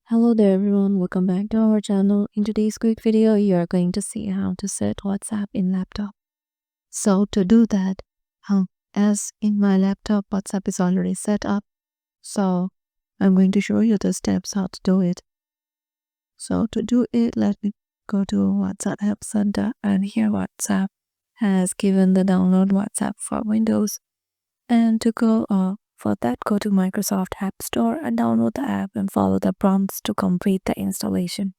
Hello there everyone, welcome back to our channel. In today's quick video, you are going to see how to set WhatsApp in laptop. So to do that, as in my laptop, WhatsApp is already set up. So I'm going to show you the steps how to do it. So to do it, let me go to WhatsApp Help Center, and here WhatsApp has given the download WhatsApp for Windows. And to go for that, go to Microsoft App Store and download the app and follow the prompts to complete the installation.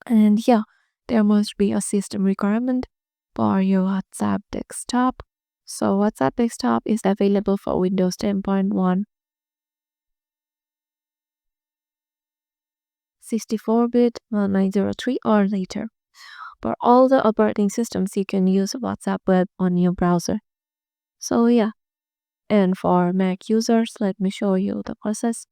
And yeah, there must be a system requirement for your WhatsApp desktop. So WhatsApp desktop is available for Windows 10.1, 64-bit, 903 or later. For all the operating systems, you can use WhatsApp web on your browser. So yeah, and for Mac users, let me show you the process.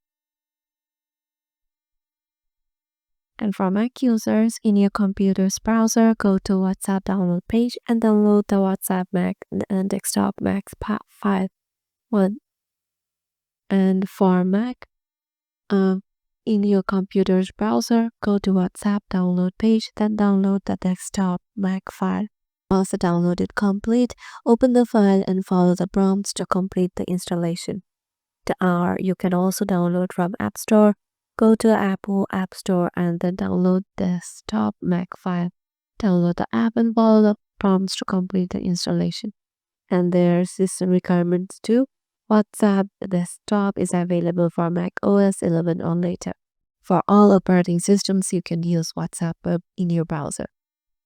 And for Mac users, in your computer's browser, go to WhatsApp download page and download the WhatsApp Mac and desktop Mac file. And for Mac, in your computer's browser, go to WhatsApp download page, then download the desktop Mac file. Once the download is complete, open the file and follow the prompts to complete the installation. You can also download from App Store. Go to Apple App Store and then download the desktop Mac file. Download the app and follow the prompts to complete the installation. And there's system requirements too. WhatsApp desktop is available for Mac OS 11 or later. For all operating systems, you can use WhatsApp web in your browser.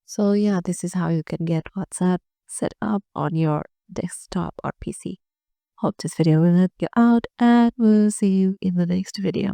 So yeah, this is how you can get WhatsApp set up on your desktop or PC. Hope this video will help you out, and we'll see you in the next video.